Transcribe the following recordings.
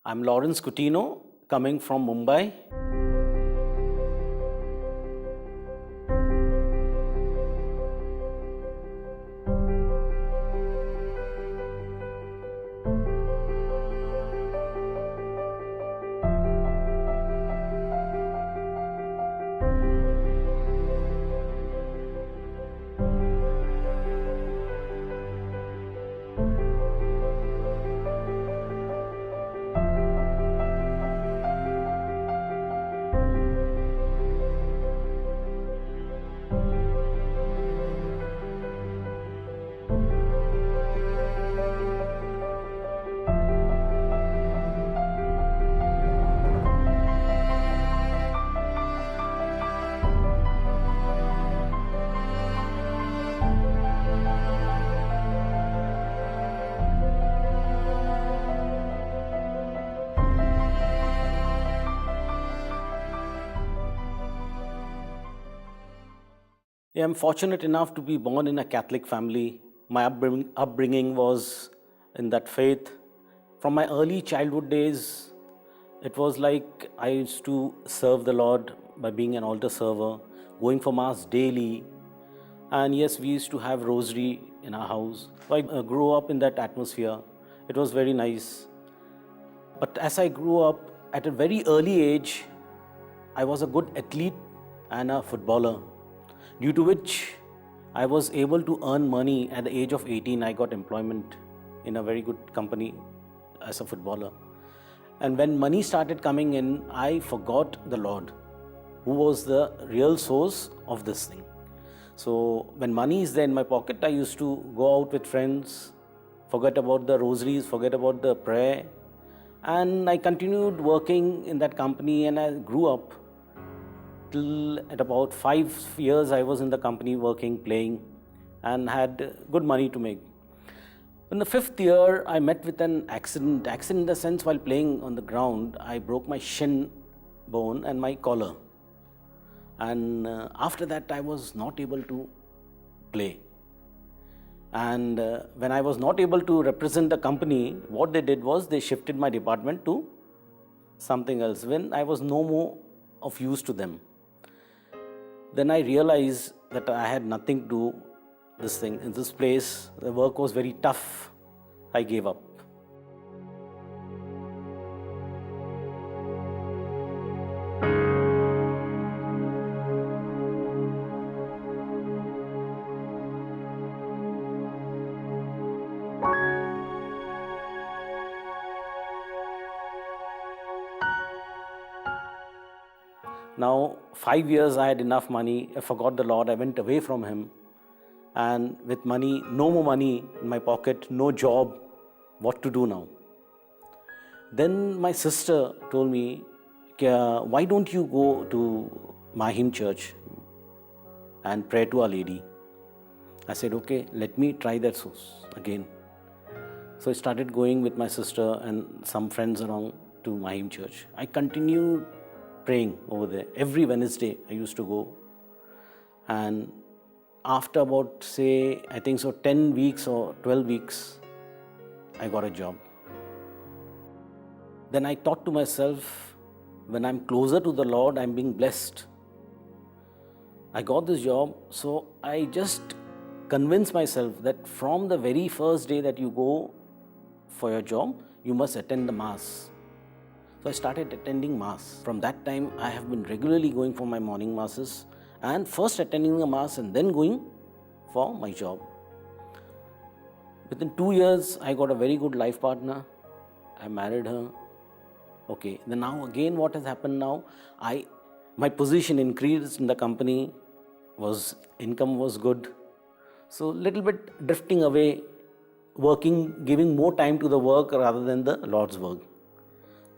I'm Lawrence Coutinho, coming from Mumbai. Yeah, I'm fortunate enough to be born in a Catholic family. My upbringing was in that faith. From my early childhood days, it was like I used to serve the Lord by being an altar server, going for Mass daily. And yes, we used to have rosary in our house. So I grew up in that atmosphere. It was very nice. But as I grew up, at a very early age, I was a good athlete and a footballer, due to which I was able to earn money. At the age of 18. I got employment in a very good company as a footballer. And when money started coming in, I forgot the Lord, who was the real source of this thing. So when money is there in my pocket, I used to go out with friends, forget about the rosaries, forget about the prayer. And I continued working in that company, and I grew up till at about 5 years I was in the company working, playing, and had good money to make. In the 5th year, I met with an accident. Accident in the sense, while playing on the ground, I broke my shin bone and my collar. And after that, I was not able to play. And when I was not able to represent the company, what they did was they shifted my department to something else when I was no more of use to them. Then I realized that I had nothing to do this thing. In this place, the work was very tough. I gave up. Now, 5 years I had enough money. I forgot the Lord. I went away from Him. And with money, no more money in my pocket, no job, what to do now? Then my sister told me, why don't you go to Mahim Church and pray to Our Lady? I said, okay, let me try that source again. So I started going with my sister and some friends around to Mahim Church. I continued praying over there. Every Wednesday I used to go. And after about, say, I think so 10 weeks or 12 weeks, I got a job. Then I thought to myself, when I'm closer to the Lord, I'm being blessed. I got this job, so I just convinced myself that from the very first day that you go for your job, you must attend the Mass. So I started attending Mass. From that time, I have been regularly going for my morning Masses, and first attending the Mass and then going for my job. Within 2 years, I got a very good life partner. I married her. Okay, then now again what has happened now, my position increased in the company, income was good. So little bit drifting away, working, giving more time to the work rather than the Lord's work.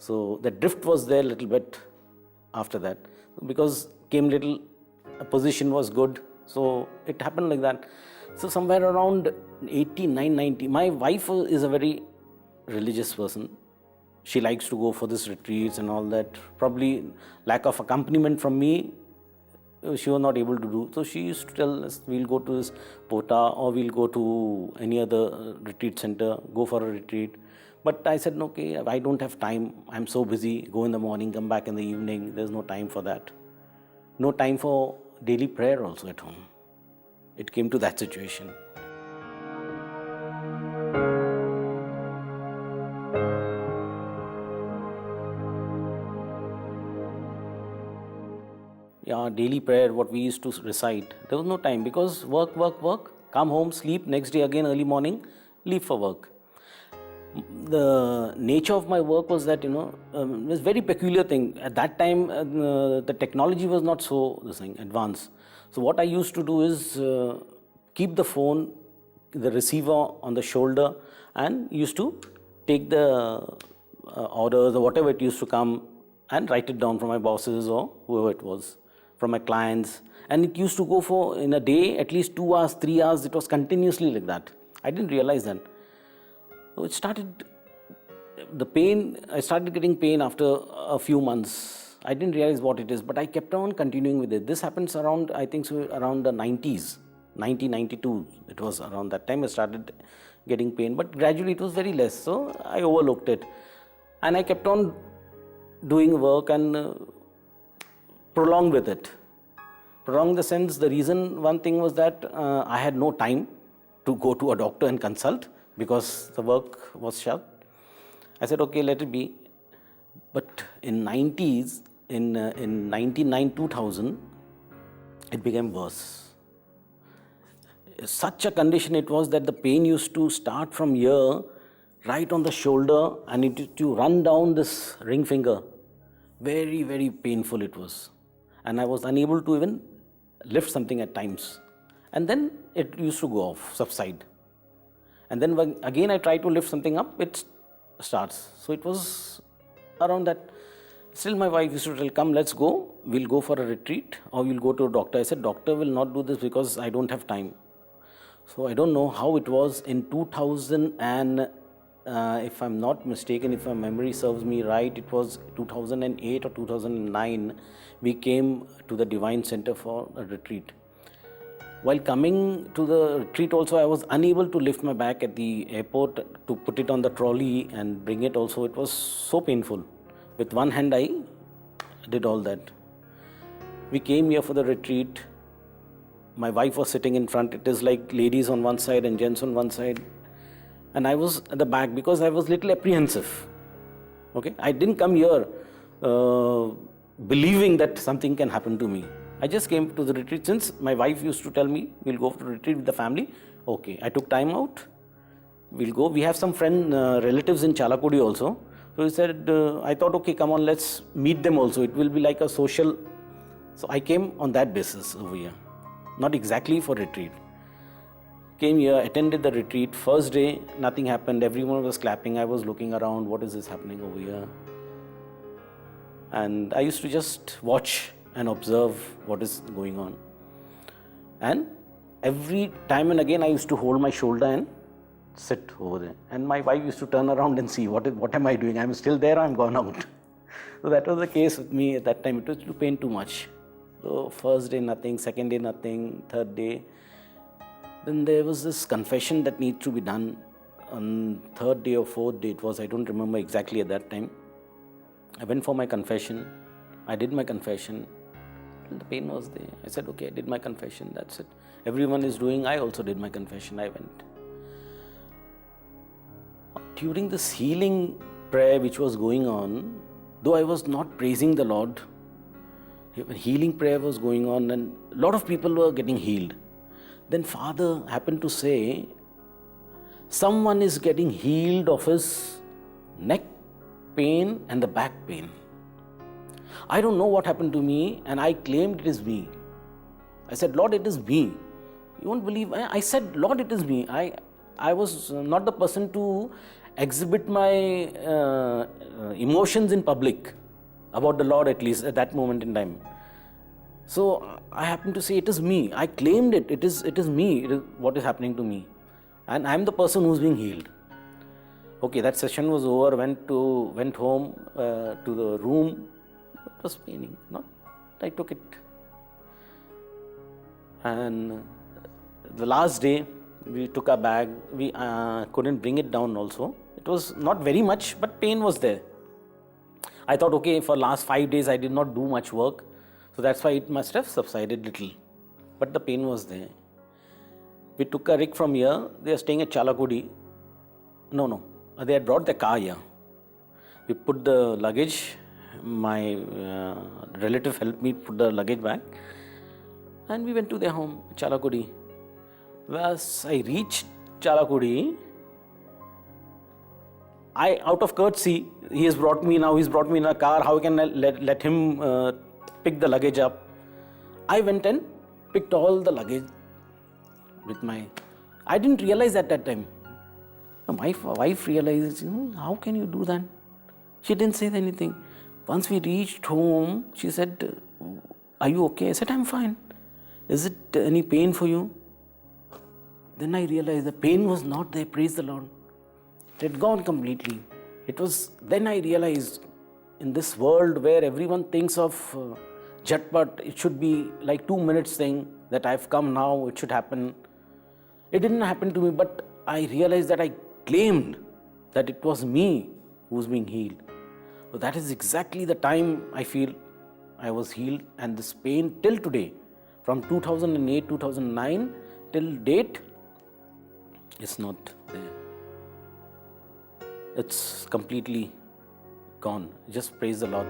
So the drift was there a little bit after that, because a position was good, so it happened like that. So somewhere around 89, 90, my wife is a very religious person. She likes to go for these retreats and all that. Probably lack of accompaniment from me, she was not able to do. So she used to tell us, we'll go to this Pota or we'll go to any other retreat center, go for a retreat. But I said, okay, I don't have time. I'm so busy. Go in the morning, come back in the evening. There's no time for that. No time for daily prayer also at home. It came to that situation. Yeah, daily prayer, what we used to recite, there was no time because work, come home, sleep, next day again early morning, leave for work. The nature of my work was that, it was very peculiar thing. At that time, the technology was not so advanced. So what I used to do is keep the phone, the receiver on the shoulder, and used to take the orders or whatever it used to come and write it down from my bosses or whoever it was, from my clients. And it used to go for, in a day, at least 2 hours, 3 hours. It was continuously like that. I didn't realize that. So it started, the pain, I started getting pain after a few months. I didn't realize what it is, but I kept on continuing with it. This happens around, I think, so around the 90s, 1992. It was around that time I started getting pain, but gradually it was very less. So I overlooked it. And I kept on doing work and prolonged with it. Prolonged in the sense, the reason, one thing was that I had no time to go to a doctor and consult, because the work was shut. I said, okay, let it be. But in 90s, in 99, 2000, it became worse. Such a condition it was that the pain used to start from here, right on the shoulder, and it used to run down this ring finger. Very, very painful it was. And I was unable to even lift something at times. And then it used to go off, subside. And then when again I try to lift something up, it starts. So it was around that. Still my wife used to tell, come, let's go. We'll go for a retreat or we'll go to a doctor. I said, doctor will not do this because I don't have time. So I don't know how it was in 2000 and if I'm not mistaken, if my memory serves me right, it was 2008 or 2009, we came to the Divine Center for a retreat. While coming to the retreat also, I was unable to lift my bag at the airport to put it on the trolley and bring it also. It was so painful. With one hand I did all that. We came here for the retreat. My wife was sitting in front. It is like ladies on one side and gents on one side. And I was at the back because I was little apprehensive. Okay, I didn't come here believing that something can happen to me. I just came to the retreat since my wife used to tell me, we'll go to the retreat with the family. Okay, I took time out. We'll go. We have some relatives in Chalakudi also. So he said, I thought, okay, come on, let's meet them also. It will be like a social. So I came on that basis over here. Not exactly for retreat. Came here, attended the retreat. First day, nothing happened. Everyone was clapping. I was looking around. What is this happening over here? And I used to just watch and observe what is going on. And every time and again I used to hold my shoulder and sit over there. And my wife used to turn around and see, what am I doing? I'm still there or I'm gone out? So that was the case with me at that time. It was to pain too much. So first day nothing, second day nothing, third day. Then there was this confession that needs to be done. On third day or fourth day it was, I don't remember exactly at that time. I went for my confession. I did my confession. The pain was there. I said, okay, I did my confession, that's it. Everyone is doing, I also did my confession, I went. During this healing prayer which was going on, though I was not praising the Lord, healing prayer was going on and a lot of people were getting healed. Then Father happened to say, someone is getting healed of his neck pain and the back pain. I don't know what happened to me and I claimed it is me. I said, Lord, it is me. You won't believe. I said, Lord, it is me. I was not the person to exhibit my emotions in public about the Lord, at least at that moment in time. So I happened to say, it is me. I claimed it. It is me. It is what is happening to me. And I am the person who is being healed. Okay, that session was over. Went home to the room. It was paining. No, I took it. And the last day, we took our bag. We couldn't bring it down also. It It was not very much, but pain was there. I thought, okay, for last 5 days I did not do much work, so that's why it must have subsided little. But the pain was there. We took a rig from here. They are staying at Chalakudi. No, they had brought the car here. We put the luggage. My relative helped me put the luggage back, and we went to their home, Chalakudi. As I reached Chalakudi, out of courtesy, he's brought me in a car. How can I let him pick the luggage up? I went and picked all the luggage with I didn't realize at that time. My wife realized, how can you do that? She didn't say anything. Once we reached home, she said, are you okay? I said, I'm fine. Is it any pain for you? Then I realized the pain was not there, praise the Lord. It had gone completely. Then I realized, in this world where everyone thinks of Jhatpat, it should be like 2 minutes thing, that I've come now, it should happen. It didn't happen to me, but I realized that I claimed that it was me who was being healed. So that is exactly the time I feel I was healed, and this pain till today, from 2008, 2009 till date, is not there. It's completely gone. Just praise the Lord.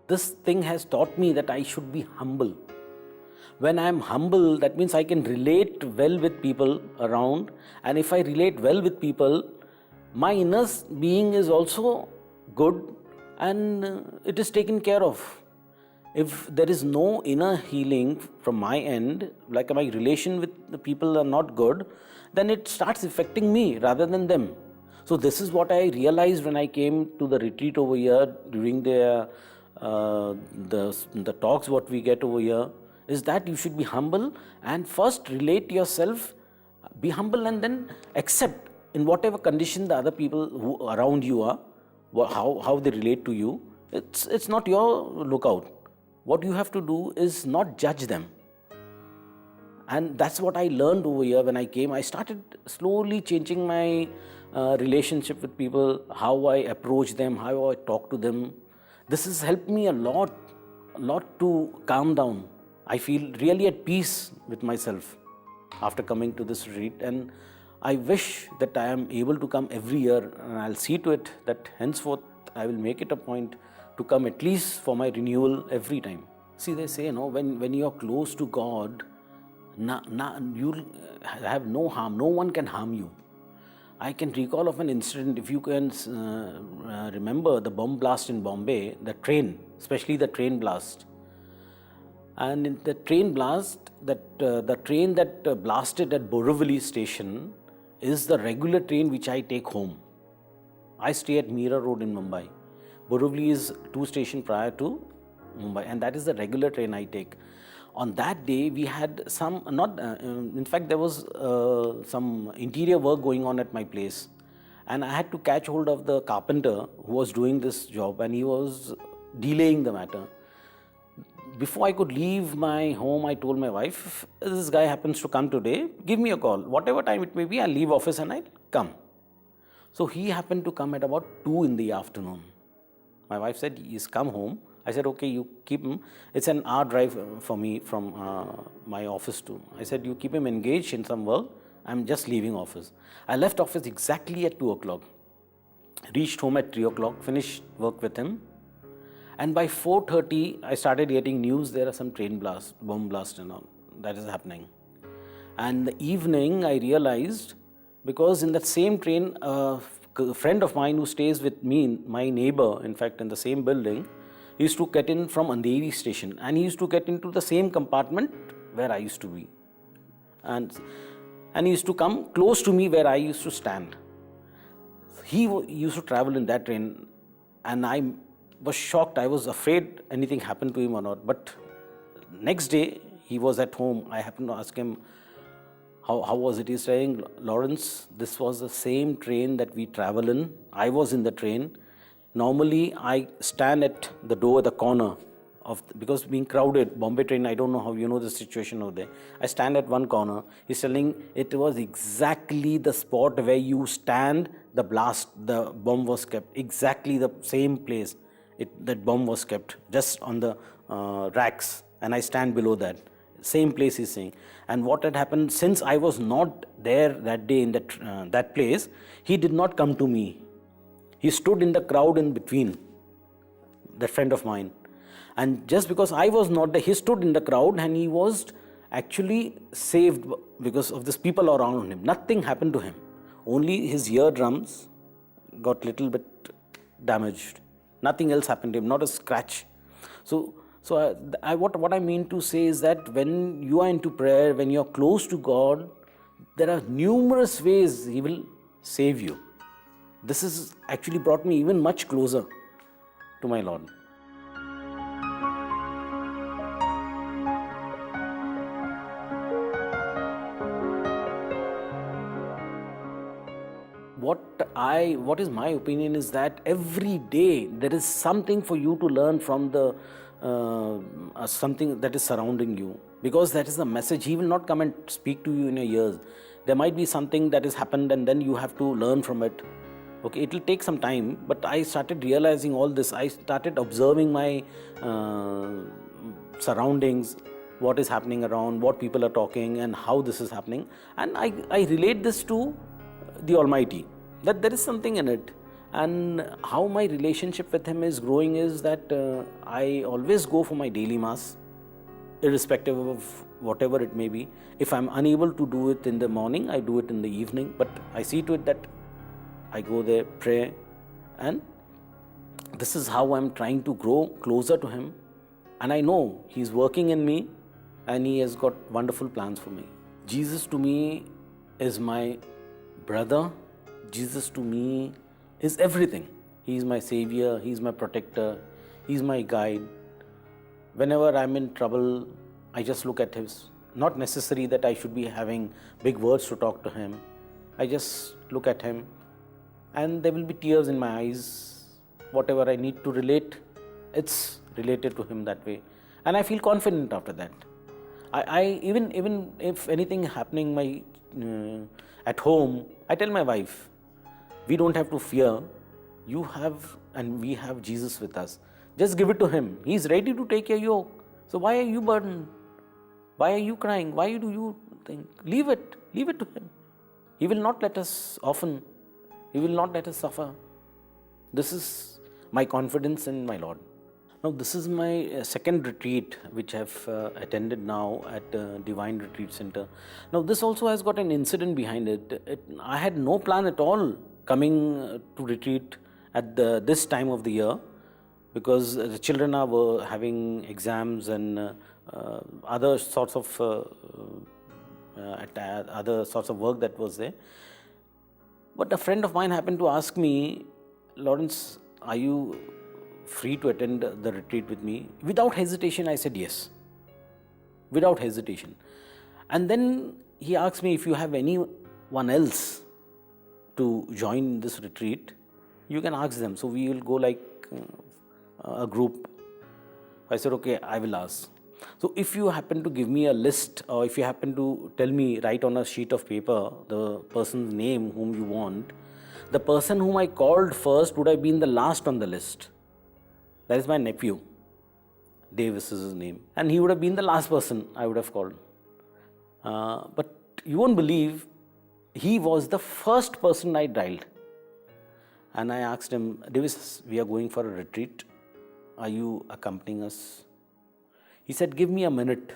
This thing has taught me that I should be humble. When I am humble, that means I can relate well with people around, and if I relate well with people, my inner being is also good and it is taken care of. If there is no inner healing from my end, like my relation with the people are not good, then it starts affecting me rather than them. So this is what I realized when I came to the retreat over here during the talks what we get over here, is that you should be humble and first relate yourself, be humble, and then accept in whatever condition the other people who around you are, how they relate to you. It's not your lookout. What you have to do is not judge them. And that's what I learned over here when I came. I started slowly changing my relationship with people, how I approach them, how I talk to them. This has helped me a lot to calm down. I feel really at peace with myself after coming to this retreat, and I wish that I am able to come every year, and I'll see to it that henceforth I will make it a point to come at least for my renewal every time. See, they say, when you are close to God, you'll have no harm. No one can harm you. I can recall of an incident, if you can remember the bomb blast in Bombay, the train, especially the train blast. And in the train blast, the train that blasted at Borivali station is the regular train which I take home. I stay at Mira Road in Mumbai. Borivali is 2 stations prior to Mumbai, and that is the regular train I take. On that day, we had in fact, there was some interior work going on at my place, and I had to catch hold of the carpenter who was doing this job, and he was delaying the matter. Before I could leave my home, I told my wife, if this guy happens to come today, give me a call. Whatever time it may be, I'll leave office and I'll come. So he happened to come at about 2 in the afternoon. My wife said, he's come home. I said, okay, you keep him. It's an hour drive for me from my office to. I said, you keep him engaged in some work. I'm just leaving office. I left office exactly at 2 o'clock. Reached home at 3 o'clock, finished work with him. And by 4:30, I started getting news there are some bomb blast and all that is happening. And in the evening, I realized, because in that same train, a friend of mine who stays with me, my neighbor, in fact, in the same building, he used to get in from Andheri station, and he used to get into the same compartment where I used to be. And he used to come close to me where I used to stand. He used to travel in that train, and I was shocked. I was afraid anything happened to him or not. But next day, he was at home. I happened to ask him, how was it? He's saying, Lawrence, this was the same train that we travel in. I was in the train. Normally, I stand at the door, the corner because being crowded, Bombay train, I don't know how you know the situation over there. I stand at one corner. He's telling it was exactly the spot where you stand, the bomb was kept. Exactly the same place that bomb was kept, just on the racks. And I stand below that. Same place he's saying. And what had happened, since I was not there that day in that place, he did not come to me. He stood in the crowd in between, that friend of mine. And just because I was not there, he stood in the crowd and he was actually saved because of these people around him. Nothing happened to him. Only his eardrums got little bit damaged. Nothing else happened to him, not a scratch. So what I mean to say is that when you are into prayer, when you are close to God, there are numerous ways He will save you. This has actually brought me even much closer to my Lord. What is my opinion is that every day there is something for you to learn from the something that is surrounding you, because that is the message. He will not come and speak to you in your ears. There might be something that has happened and then you have to learn from it. Okay, it will take some time, but I started realizing all this. I started observing my surroundings, what is happening around, what people are talking and how this is happening. And I relate this to the Almighty, that there is something in it. And how my relationship with Him is growing is that I always go for my daily mass, irrespective of whatever it may be. If I'm unable to do it in the morning, I do it in the evening, but I see to it that I go there, pray, and this is how I'm trying to grow closer to Him. And I know He's working in me and He has got wonderful plans for me. Jesus to me is my brother. Jesus to me is everything. He is my savior, He is my protector, He is my guide. Whenever I'm in trouble, I just look at Him. Not necessary that I should be having big words to talk to Him. I just look at Him and there will be tears in my eyes. Whatever I need to relate, it's related to Him that way. And I feel confident after that. I even if anything happening at home, I tell my wife, we don't have to fear. You have and we have Jesus with us. Just give it to Him. He's ready to take your yoke. So why are you burdened? Why are you crying? Why do you think? Leave it to Him. He will not let us orphan. He will not let us suffer. This is my confidence in my Lord. Now, this is my second retreat which I've attended now at Divine Retreat Center. Now, this also has got an incident behind it. I had no plan at all coming to retreat at this time of the year, because the children were having exams and other sorts of work that was there. But a friend of mine happened to ask me, Lawrence, are you free to attend the retreat with me? Without hesitation, I said yes. Without hesitation. And then he asked me, if you have anyone else to join this retreat, you can ask them. So we will go like a group. I said, okay, I will ask. So if you happen to give me a list, or if you happen to tell me, write on a sheet of paper the person's name whom you want, the person whom I called first would have been the last on the list. That is my nephew. Davis is his name. And he would have been the last person I would have called. But you won't believe, he was the first person I dialed. And I asked him, Davis, we are going for a retreat. Are you accompanying us? He said, give me a minute.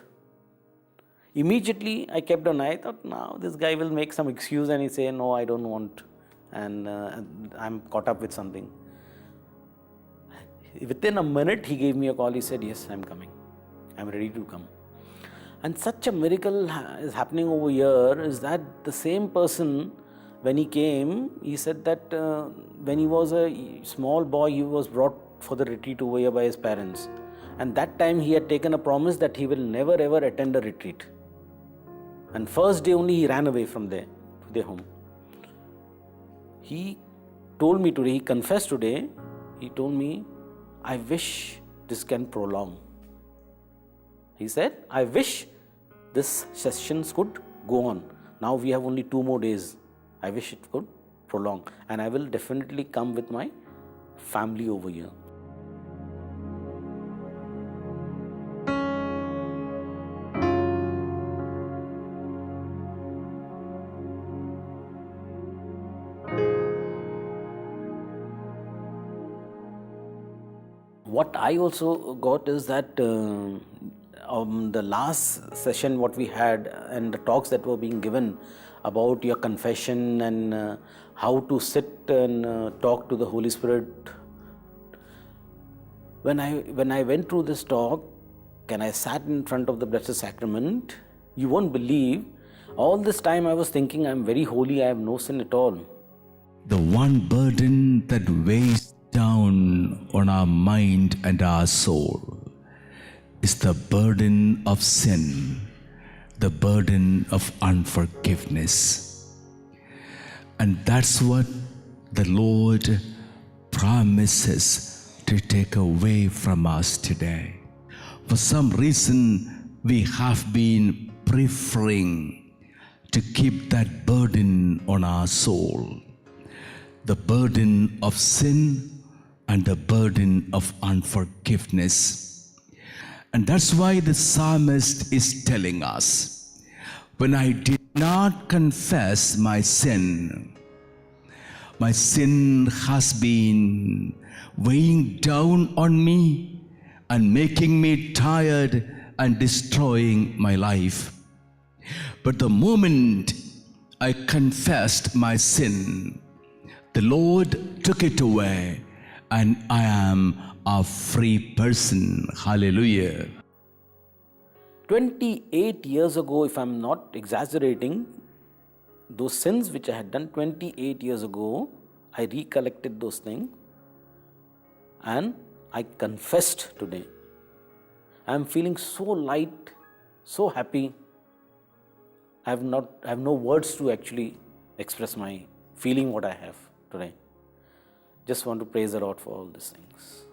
Immediately, I kept an eye. I thought, now this guy will make some excuse and he say, no, I don't want. And I'm caught up with something. Within a minute, he gave me a call. He said, yes, I'm coming. I'm ready to come. And such a miracle is happening over here, is that the same person, when he came, he said that when he was a small boy, he was brought for the retreat over here by his parents. And that time he had taken a promise that he will never ever attend a retreat. And first day only he ran away from there to their home. He told me today, he confessed today, he told me, I wish this can prolong. He said, I wish this sessions could go on. Now we have only 2 more days. I wish it could prolong, and I will definitely come with my family over here. What I also got is that the last session what we had and the talks that were being given about your confession and how to sit and talk to the Holy Spirit. When I went through this talk and I sat in front of the Blessed Sacrament, you won't believe, all this time I was thinking I'm very holy, I have no sin at all. The one burden that weighs down on our mind and our soul is the burden of sin, the burden of unforgiveness. And that's what the Lord promises to take away from us today. For some reason, we have been preferring to keep that burden on our soul, the burden of sin and the burden of unforgiveness. And that's why the psalmist is telling us, when I did not confess my sin has been weighing down on me and making me tired and destroying my life. But the moment I confessed my sin, the Lord took it away, and I am a free person. Hallelujah. 28 years ago, if I'm not exaggerating, those sins which I had done 28 years ago, I recollected those things and I confessed today. I'm feeling so light, so happy. I have no words to actually express my feeling what I have today. Just want to praise the Lord for all these things.